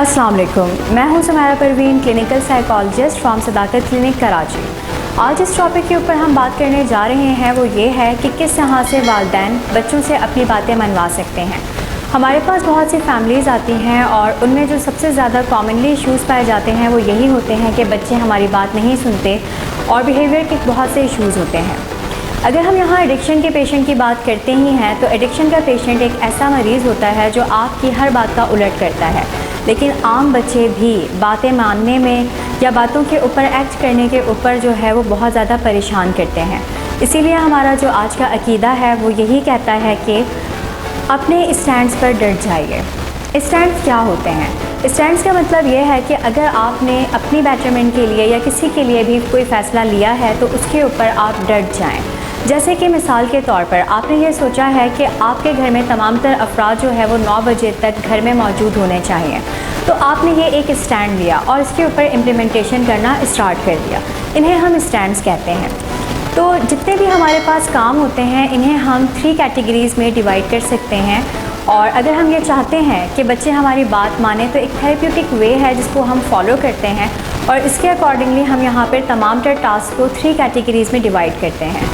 अस्सलाम वालेकुम, मैं हूं Sumaira Parveen, clinical psychologist from Sadaqat clinic Karachi. आज इस टॉपिक के ऊपर हम बात करने जा रहे हैं वो ये है कि किस तरह से वालिदैन बच्चों से अपनी बातें मनवा सकते हैं। हमारे पास बहुत सी फैमिलीज़ आती हैं और उनमें जो सबसे ज़्यादा कॉमनली इश्यूज़ पाए जाते हैं वो यही होते हैं कि बच्चे हमारी बात नहीं सुनते और बिहेवियर के बहुत से इश्यूज़ होते हैं। अगर हम यहाँ एडिक्शन के पेशेंट की बात करते ही हैं तो एडिक्शन का पेशेंट एक ऐसा मरीज़ होता है जो आपकी हर बात का उलट करता है, लेकिन आम बच्चे भी बातें मानने में या बातों के ऊपर एक्ट करने के ऊपर जो है वो बहुत ज़्यादा परेशान करते हैं। इसीलिए हमारा जो आज का अकीदा है वो यही कहता है कि अपने स्टैंड्स पर डट जाइए। स्टैंड्स क्या होते हैं? स्टैंड्स का मतलब ये है कि अगर आपने अपनी बेटरमेंट के लिए या किसी के लिए भी कोई फ़ैसला लिया है तो उसके ऊपर आप डट जाएँ। जैसे कि मिसाल के तौर पर आपने ये सोचा है कि आपके घर में तमाम तर अफराद जो है वो 9 बजे तक घर में मौजूद होने चाहिए, तो आपने ये एक स्टैंड लिया और इसके ऊपर इम्प्लीमेंटेशन करना स्टार्ट कर दिया। इन्हें हम स्टैंड्स कहते हैं। तो जितने भी हमारे पास काम होते हैं इन्हें हम 3 कैटेगरीज़ में डिवाइड कर सकते हैं। और अगर हम ये चाहते हैं कि बच्चे हमारी बात माने तो एक थेरेप्यूटिक वे है जिसको हम फॉलो करते हैं और इसके अकॉर्डिंगली हम यहाँ पर तमाम तर टास्क को 3 कैटेगरीज़ में डिवाइड करते हैं।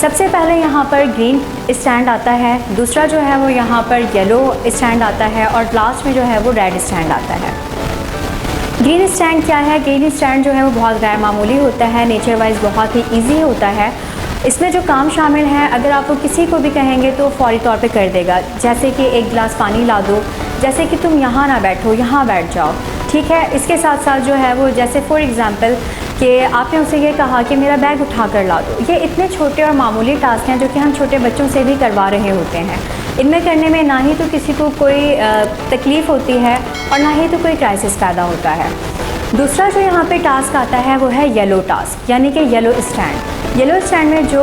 सबसे पहले यहाँ पर ग्रीन स्टैंड आता है, दूसरा जो है वो यहाँ पर येलो स्टैंड आता है और लास्ट में जो है वो रेड स्टैंड आता है। ग्रीन स्टैंड क्या है? ग्रीन स्टैंड जो है वो बहुत गैर मामूली होता है, नेचर वाइज बहुत ही इजी होता है। इसमें जो काम शामिल हैं अगर आप वो किसी को भी कहेंगे तो फौरी तौर पे कर देगा। जैसे कि एक गिलास पानी ला दो, जैसे कि तुम यहाँ ना बैठो, यहाँ बैठ जाओ, ठीक है। इसके साथ साथ जो है वो जैसे फॉर एग्ज़ाम्पल कि आपने उसे ये कहा कि मेरा बैग उठा कर ला दो। ये इतने छोटे और मामूली टास्क हैं जो कि हम छोटे बच्चों से भी करवा रहे होते हैं। इनमें करने में ना ही तो किसी को कोई तकलीफ़ होती है और ना ही तो कोई क्राइसिस पैदा होता है। दूसरा जो यहाँ पे टास्क आता है वो है येलो टास्क, यानी कि येलो स्टैंड। येलो स्टैंड में जो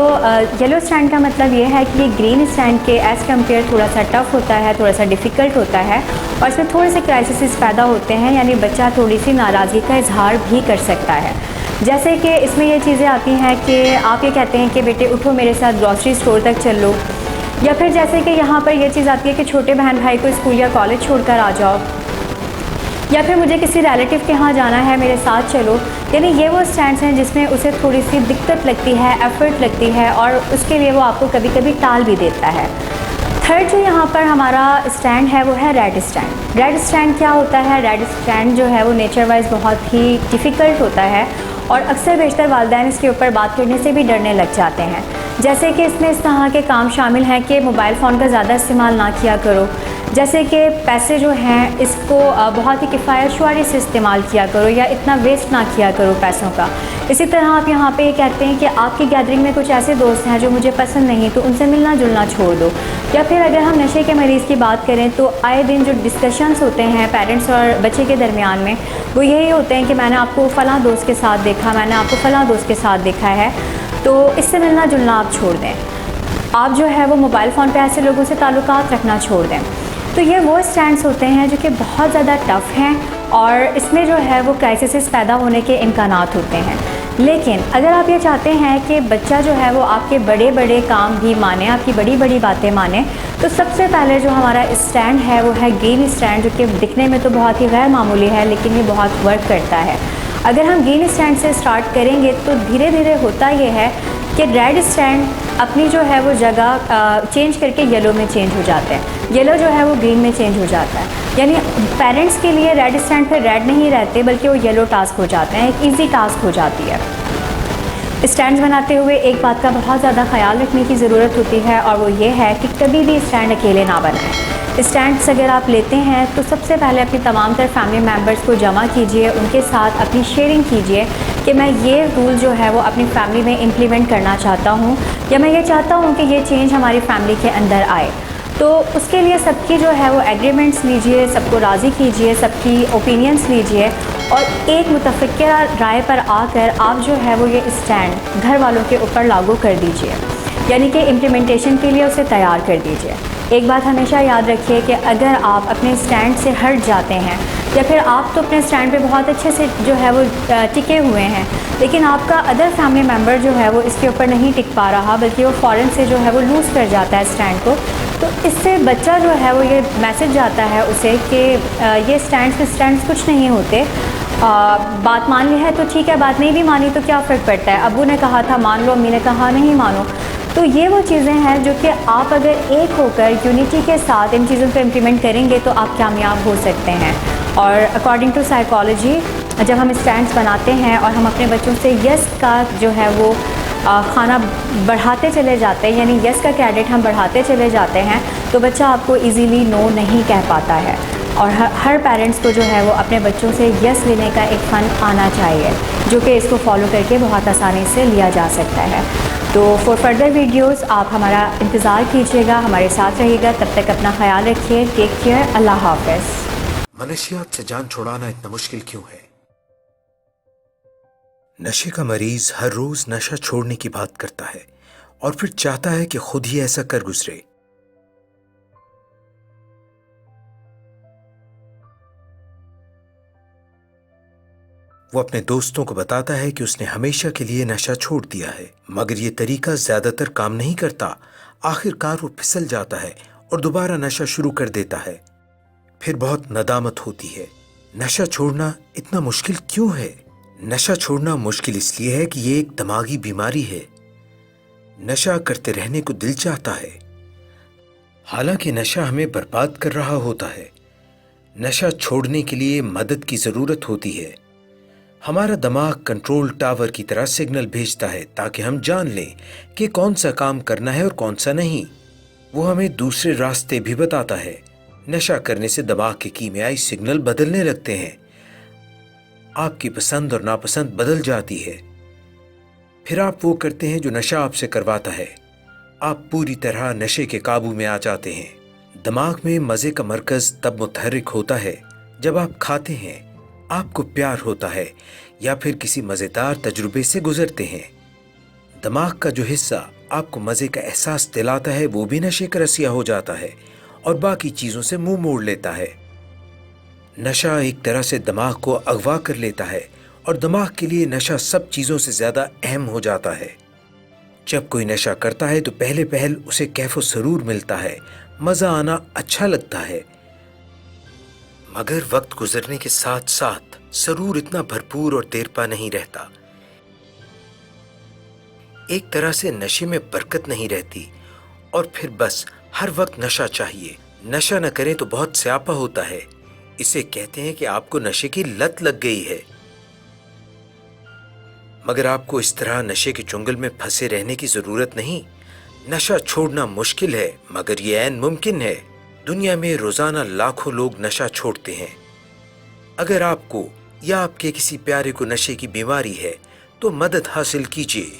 येलो स्टैंड का मतलब ये है कि ये ग्रीन स्टैंड के एज़ कम्पेयर थोड़ा सा टफ़ होता है, थोड़ा सा डिफ़िकल्ट होता है और इसमें थोड़े से क्राइसिस पैदा होते हैं, यानी बच्चा थोड़ी सी नाराज़गी का इजहार भी कर सकता है। जैसे कि इसमें ये चीज़ें आती हैं कि आप ये कहते हैं कि बेटे उठो मेरे साथ ग्रॉसरी स्टोर तक चल लो, या फिर जैसे कि यहाँ पर ये चीज़ आती है कि छोटे बहन भाई को स्कूल या कॉलेज छोड़कर आ जाओ, या फिर मुझे किसी रिलेटिव के यहाँ जाना है मेरे साथ चलो। यानी ये वो स्टैंड्स हैं जिसमें उसे थोड़ी सी दिक्कत लगती है, एफ़र्ट लगती है और उसके लिए वो आपको कभी कभी टाल भी देता है। थर्ड जो यहाँ पर हमारा स्टैंड है वो है रेड स्टैंड। रेड स्टैंड क्या होता है? रेड स्टैंड जो है वो नेचर वाइज बहुत ही डिफ़िकल्ट होता है और अक्सर बेशतर वालिदैन इसके ऊपर बात करने से भी डरने लग जाते हैं। जैसे कि इसमें इस तरह के काम शामिल हैं कि मोबाइल फ़ोन का ज़्यादा इस्तेमाल ना किया करो, जैसे कि पैसे जो हैं इसको बहुत ही किफ़ायत शुमारी से इस्तेमाल किया करो या इतना वेस्ट ना किया करो पैसों का। इसी तरह आप यहाँ पे ये कहते हैं कि आपकी गैदरिंग में कुछ ऐसे दोस्त हैं जो मुझे पसंद नहीं, तो उनसे मिलना जुलना छोड़ दो। या फिर अगर हम नशे के मरीज़ की बात करें तो आए दिन जो डिस्कशंस होते हैं पेरेंट्स और बच्चे के दरमियान में वो यही होते हैं कि मैंने आपको फ़लाँ दोस्त के साथ देखा, मैंने आपको फ़लाँ दोस्त के साथ देखा है, तो इससे मिलना जुलना आप छोड़ दें। आप जो है वो मोबाइल फ़ोन पे ऐसे लोगों से ताल्लुकात रखना छोड़ दें। तो ये वो स्टैंड्स होते हैं जो कि बहुत ज़्यादा टफ़ हैं और इसमें जो है वो क्राइसिस पैदा होने के इम्कानात होते हैं। लेकिन अगर आप ये चाहते हैं कि बच्चा जो है वो आपके बड़े बड़े काम भी माने, आपकी बड़ी बड़ी बातें माने, तो सबसे पहले जो हमारा स्टैंड है वो है ग्रीन स्टैंड, जो कि दिखने में तो बहुत ही गैर मामूली है लेकिन ये बहुत वर्क करता है। अगर हम ग्रीन स्टैंड से स्टार्ट करेंगे तो धीरे धीरे होता ये है कि रेड स्टैंड अपनी जो है वो जगह चेंज करके येलो में चेंज हो जाता है, येलो जो है वो ग्रीन में चेंज हो जाता है। यानी पेरेंट्स के लिए रेड स्टैंड पर रेड नहीं रहते बल्कि वो येलो टास्क हो जाते हैं, एक इजी टास्क हो जाती है। स्टैंड्स बनाते हुए एक बात का बहुत ज़्यादा ख्याल रखने की ज़रूरत होती है और वो ये है कि कभी भी स्टैंड अकेले ना बनाएं। स्टैंड्स अगर आप लेते हैं तो सबसे पहले अपनी तमाम तर फैमिली मेम्बर्स को जमा कीजिए, उनके साथ अपनी शेयरिंग कीजिए कि मैं ये रूल जो है वो अपनी फैमिली में इम्प्लीमेंट करना चाहता हूँ या मैं ये चाहता हूँ कि ये चेंज हमारी फैमिली के अंदर आए। तो उसके लिए सबकी जो है वो एग्रीमेंट्स लीजिए, सबको राज़ी कीजिए, सबकी ओपिनियंस लीजिए और एक मुतफ़क्किरा राय पर आकर आप जो है वो ये स्टैंड घर वालों के ऊपर लागू कर दीजिए, यानी कि इम्प्लीमेंटेशन के लिए उसे तैयार कर दीजिए। एक बात हमेशा याद रखिए कि अगर आप अपने स्टैंड से हट जाते हैं या फिर आप तो अपने स्टैंड पे बहुत अच्छे से जो है वो टिके हुए हैं, लेकिन आपका अदर फैमिली मेम्बर जो है वो इसके ऊपर नहीं टिक पा रहा बल्कि वो फ़ौरन से जो है वो लूज़ कर जाता है स्टैंड को, तो इससे बच्चा जो है वो ये मैसेज जाता है उसे कि ये स्टैंड्स कुछ नहीं होते, बात मान ली है तो ठीक है, बात नहीं भी मानी तो क्या फ़र्क पड़ता है, अब्बू ने कहा था मान लो, अम्मी ने कहा नहीं मानो। तो ये वो चीज़ें हैं जो कि आप अगर एक होकर यूनिटी के साथ इन चीज़ों को इम्प्लीमेंट करेंगे तो आप कामयाब हो सकते हैं। और अकॉर्डिंग टू साइकोलॉजी, जब हम स्टैंड्स बनाते हैं और हम अपने बच्चों से यस का जो है वो खाना बढ़ाते चले जाते हैं, यानी यस का क्रेडिट हम बढ़ाते चले जाते हैं, तो बच्चा आपको इजीली नो नहीं कह पाता है। और हर पेरेंट्स को जो है वो अपने बच्चों से यस लेने का एक फ़न आना चाहिए, जो कि इसको फॉलो करके बहुत आसानी से लिया जा सकता है। तो फॉर फर्दर वीडियोस आप हमारा इंतज़ार कीजिएगा, हमारे साथ रहिएगा। तब तक अपना ख्याल रखिए। Take care. अल्लाह हाफ़िज़। मनशियात से जान छुड़ाना इतना मुश्किल क्यों है? नशे का मरीज हर रोज नशा छोड़ने की बात करता है और फिर चाहता है कि खुद ही ऐसा कर गुजरे। वो अपने दोस्तों को बताता है कि उसने हमेशा के लिए नशा छोड़ दिया है, मगर ये तरीका ज्यादातर काम नहीं करता। आखिरकार वो फिसल जाता है और दोबारा नशा शुरू कर देता है। फिर बहुत नदामत होती है। नशा छोड़ना इतना मुश्किल क्यों है? नशा छोड़ना मुश्किल इसलिए है कि ये एक दिमागी बीमारी है। नशा करते रहने को दिल चाहता है, हालांकि नशा हमें बर्बाद कर रहा होता है। नशा छोड़ने के लिए मदद की जरूरत होती है। हमारा दिमाग कंट्रोल टावर की तरह सिग्नल भेजता है ताकि हम जान लें कि कौन सा काम करना है और कौन सा नहीं। वो हमें दूसरे रास्ते भी बताता है। नशा करने से दिमाग के कीमियाई सिग्नल बदलने लगते हैं। आपकी पसंद और नापसंद बदल जाती है। फिर आप वो करते हैं जो नशा आपसे करवाता है। आप पूरी तरह नशे के काबू में आ जाते हैं। दिमाग में मजे का मरकज तब मुतहर्रिक होता है जब आप खाते हैं, आपको प्यार होता है या फिर किसी मजेदार तजुर्बे से गुजरते हैं। दिमाग का जो हिस्सा आपको मजे का एहसास दिलाता है वो भी नशे का रसिया हो जाता है और बाकी चीजों से मुंह मोड़ लेता है। नशा एक तरह से दिमाग को अगवा कर लेता है और दिमाग के लिए नशा सब चीजों से ज्यादा अहम हो जाता है। जब कोई नशा करता है तो पहले पहल उसे कैफो सरूर मिलता है, मजा आना अच्छा लगता है, मगर वक्त गुजरने के साथ साथ सरूर इतना भरपूर और देरपा नहीं रहता। एक तरह से नशे में बरकत नहीं रहती और फिर बस हर वक्त नशा चाहिए। नशा न करें तो बहुत स्यापा होता है। इसे कहते हैं कि आपको नशे की लत लग गई है। मगर आपको इस तरह नशे के चुंगल में फंसे रहने की जरूरत नहीं। नशा छोड़ना मुश्किल है मगर ये ऐन मुमकिन है। दुनिया में रोजाना लाखों लोग नशा छोड़ते हैं। अगर आपको या आपके किसी प्यारे को नशे की बीमारी है तो मदद हासिल कीजिए।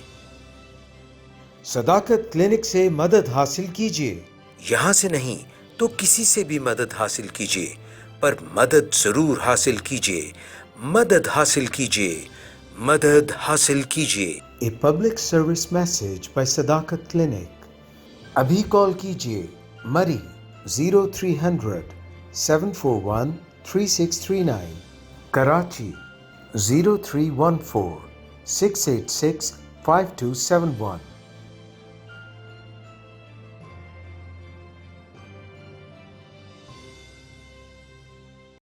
सदाकत क्लिनिक से मदद हासिल कीजिए। यहां से नहीं तो किसी से भी मदद हासिल कीजिए, पर मदद जरूर हासिल कीजिए। मदद हासिल कीजिए, मदद हासिल कीजिए। A public service message bye Sadaqat clinic. अभी कॉल कीजिए मरी 0300 741 3639, कराची 0314 686 5271।